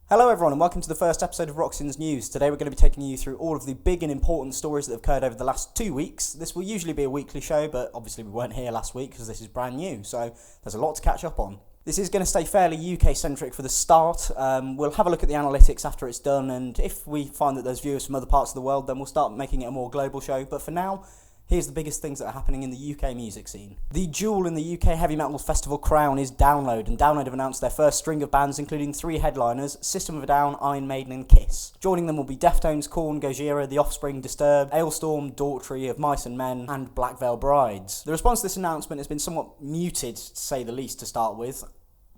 Hello everyone and welcome to the first episode of Roxin's News. Today we're going to be taking you through all of the big and important stories that have occurred over the last 2 weeks. This will usually be a weekly show, but obviously we weren't here last week because this is brand new, so there's a lot to catch up on. This is going to stay fairly UK-centric for the start. We'll have a look at the analytics after it's done, and if we find that there's viewers from other parts of the world, then we'll start making it a more global show. But for now, here's the biggest things that are happening in the UK music scene. The jewel in the UK heavy metal festival crown is Download, and Download have announced their first string of bands, including 3 headliners: System of a Down, Iron Maiden and Kiss. Joining them will be Deftones, Korn, Gojira, The Offspring, Disturbed, Ailstorm, Daughtry, Of Mice and Men, and Black Veil Brides. The response to this announcement has been somewhat muted, to say the least, to start with.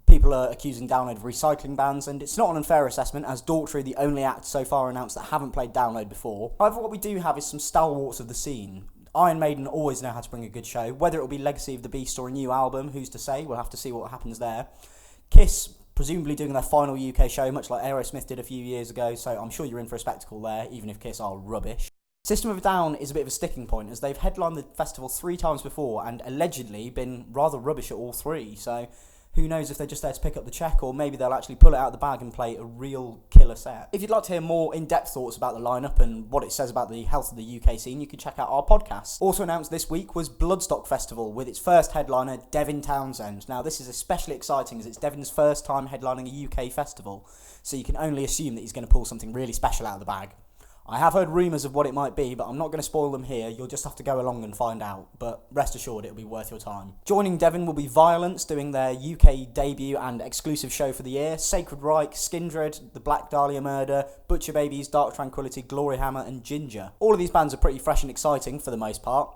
People are accusing Download of recycling bands, and it's not an unfair assessment, as Daughtry, the only act so far announced that haven't played Download before. However, what we do have is some stalwarts of the scene. Iron Maiden always know how to bring a good show. Whether it will be Legacy of the Beast or a new album, who's to say? We'll have to see what happens there. Kiss, presumably doing their final UK show, much like Aerosmith did a few years ago, so I'm sure you're in for a spectacle there, even if Kiss are rubbish. System of a Down is a bit of a sticking point, as they've headlined the festival 3 times before and allegedly been rather rubbish at all 3, so who knows if they're just there to pick up the check, or maybe they'll actually pull it out of the bag and play a real killer set. If you'd like to hear more in-depth thoughts about the lineup and what it says about the health of the UK scene, you can check out our podcast. Also announced this week was Bloodstock Festival, with its first headliner, Devin Townsend. Now this is especially exciting as it's Devin's first time headlining a UK festival, so you can only assume that he's going to pull something really special out of the bag. I have heard rumours of what it might be, but I'm not going to spoil them here. You'll just have to go along and find out, but rest assured it'll be worth your time. Joining Devon will be Violence, doing their UK debut and exclusive show for the year, Sacred Reich, Skindred, The Black Dahlia Murder, Butcher Babies, Dark Tranquillity, Glory Hammer and Ginger. All of these bands are pretty fresh and exciting for the most part,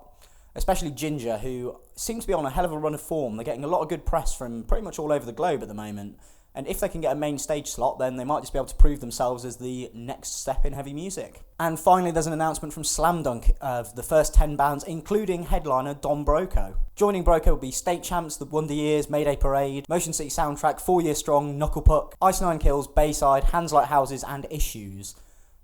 especially Ginger, who seem to be on a hell of a run of form. They're getting a lot of good press from pretty much all over the globe at the moment. And if they can get a main stage slot, then they might just be able to prove themselves as the next step in heavy music. And finally, there's an announcement from Slam Dunk of the first 10 bands, including headliner Don Broco. Joining Broco will be State Champs, The Wonder Years, Mayday Parade, Motion City Soundtrack, 4 Year Strong, Knuckle Puck, Ice Nine Kills, Bayside, Hands Like Houses, and Issues.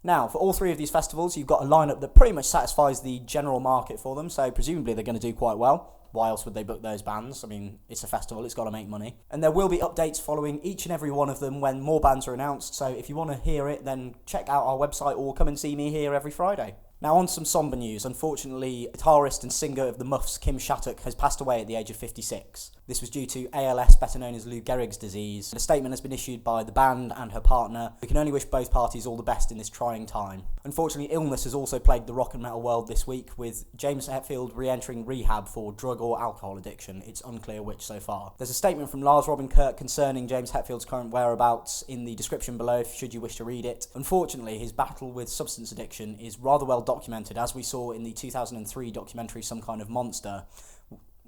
Now, for all 3 of these festivals, you've got a lineup that pretty much satisfies the general market for them, so presumably they're going to do quite well. Why else would they book those bands? I mean, it's a festival, it's got to make money. And there will be updates following each and every one of them when more bands are announced, so if you want to hear it, then check out our website or come and see me here every Friday. Now on to some somber news. Unfortunately, guitarist and singer of the Muffs, Kim Shattuck, has passed away at the age of 56. This was due to ALS, better known as Lou Gehrig's disease. A statement has been issued by the band and her partner. We can only wish both parties all the best in this trying time. Unfortunately, illness has also plagued the rock and metal world this week, with James Hetfield re-entering rehab for drug or alcohol addiction. It's unclear which so far. There's a statement from Lars Robin Kirk concerning James Hetfield's current whereabouts in the description below, should you wish to read it. Unfortunately, his battle with substance addiction is rather well documented, as we saw in the 2003 documentary Some Kind of Monster.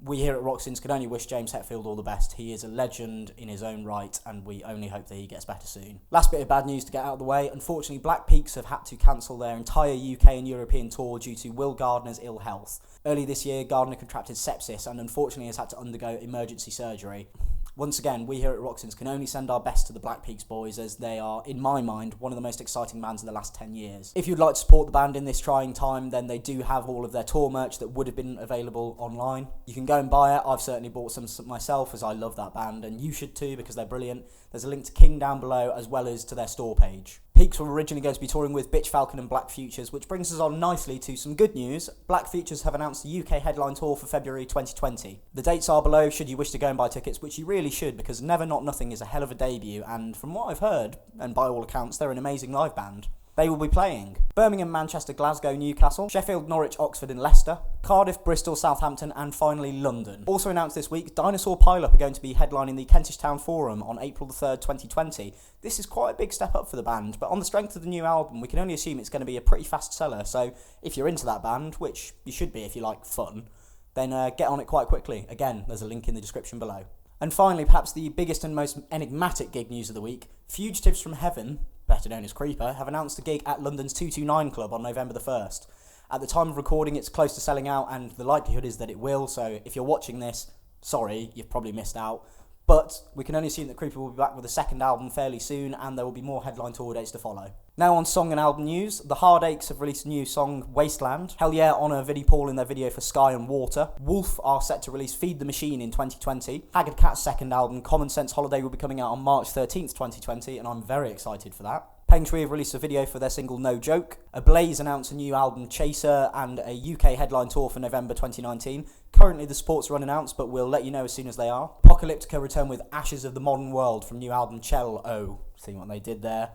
We here at Roxins can only wish James Hetfield all the best. He is a legend in his own right, and we only hope that he gets better soon. Last bit of bad news to get out of the way. Unfortunately, Black Peaks have had to cancel their entire UK and European tour due to Will Gardner's ill health. Early this year, Gardner contracted sepsis and unfortunately has had to undergo emergency surgery. Once again, we here at Roxins can only send our best to the Black Peaks boys, as they are, in my mind, one of the most exciting bands in the last 10 years. If you'd like to support the band in this trying time, then they do have all of their tour merch that would have been available online. You can go and buy it. I've certainly bought some myself, as I love that band, and you should too, because they're brilliant. There's a link to King down below, as well as to their store page. Peaks were originally going to be touring with Bitch Falcon and Black Futures, which brings us on nicely to some good news. Black Futures have announced a UK headline tour for February 2020. The dates are below should you wish to go and buy tickets, which you really should, because Never Not Nothing is a hell of a debut, and from what I've heard, and by all accounts, they're an amazing live band. They will be playing Birmingham, Manchester, Glasgow, Newcastle, Sheffield, Norwich, Oxford and Leicester, Cardiff, Bristol, Southampton and finally London. Also announced this week, Dinosaur Pileup are going to be headlining the Kentish Town Forum on April the 3rd, 2020. This is quite a big step up for the band, but on the strength of the new album, we can only assume it's going to be a pretty fast seller, so if you're into that band, which you should be if you like fun, then get on it quite quickly. Again, there's a link in the description below. And finally, perhaps the biggest and most enigmatic gig news of the week, Fugitives from Heaven, better known as Creeper, have announced a gig at London's 229 Club on November the 1st. At the time of recording, it's close to selling out, and the likelihood is that it will, so if you're watching this, sorry, you've probably missed out. But we can only assume that Creeper will be back with a second album fairly soon, and there will be more headline tour dates to follow. Now on song and album news, the Heartaches have released a new song, Wasteland. Hell Yeah honour Vinnie Paul in their video for Sky and Water. Wolf are set to release Feed the Machine in 2020. Haggard Cat's second album, Common Sense Holiday, will be coming out on March 13th, 2020, and I'm very excited for that. Paintree have released a video for their single No Joke. Ablaze announced a new album, Chaser, and a UK headline tour for November 2019. Currently the supports are unannounced, but we'll let you know as soon as they are. Apocalyptica return with Ashes of the Modern World from new album Cello. Seeing what they did there.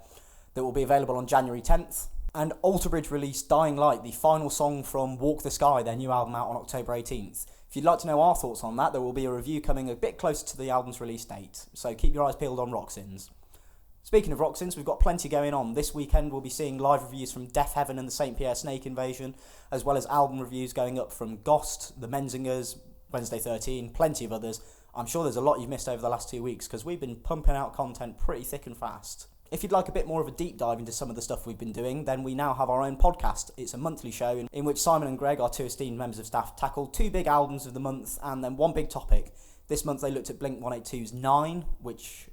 That will be available on January 10th. And Alterbridge released Dying Light, the final song from Walk the Sky, their new album out on October 18th. If you'd like to know our thoughts on that, there will be a review coming a bit closer to the album's release date. So keep your eyes peeled on Roxins. Speaking of Roxins, we've got plenty going on. This weekend we'll be seeing live reviews from Death Heaven and the St. Pierre Snake Invasion, as well as album reviews going up from Ghost, the Menzingers, Wednesday 13, plenty of others. I'm sure there's a lot you've missed over the last 2 weeks because we've been pumping out content pretty thick and fast. If you'd like a bit more of a deep dive into some of the stuff we've been doing, then we now have our own podcast. It's a monthly show in which Simon and Greg, our two esteemed members of staff, tackle 2 big albums of the month and then 1 big topic. This month they looked at Blink-182's 9, which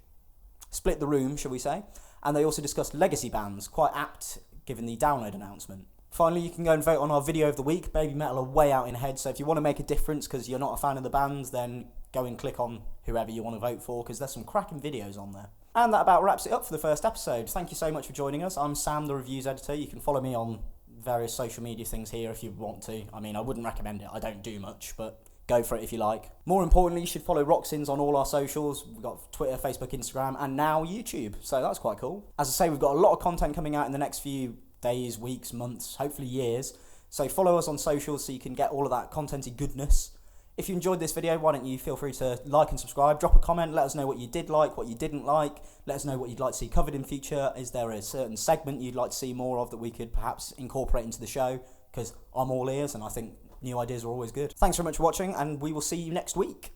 split the room, shall we say, and they also discussed legacy bands, quite apt given the download announcement. Finally, you can go and vote on our video of the week. Baby Metal are way out in ahead, so if you want to make a difference because you're not a fan of the bands, then go and click on whoever you want to vote for because there's some cracking videos on there. And that about wraps it up for the first episode. Thank you so much for joining us. I'm Sam, the reviews editor. You can follow me on various social media things here if you want to. I mean, I wouldn't recommend it. I don't do much, but go for it if you like. More importantly, you should follow Roxins on all our socials. We've got Twitter, Facebook, Instagram, and now YouTube. So that's quite cool. As I say, we've got a lot of content coming out in the next few days, weeks, months, hopefully years. So follow us on socials so you can get all of that contenty goodness. If you enjoyed this video, why don't you feel free to like and subscribe, drop a comment, let us know what you did like, what you didn't like, let us know what you'd like to see covered in future. Is there a certain segment you'd like to see more of that we could perhaps incorporate into the show? Because I'm all ears and I think new ideas are always good. Thanks very much for watching and we will see you next week.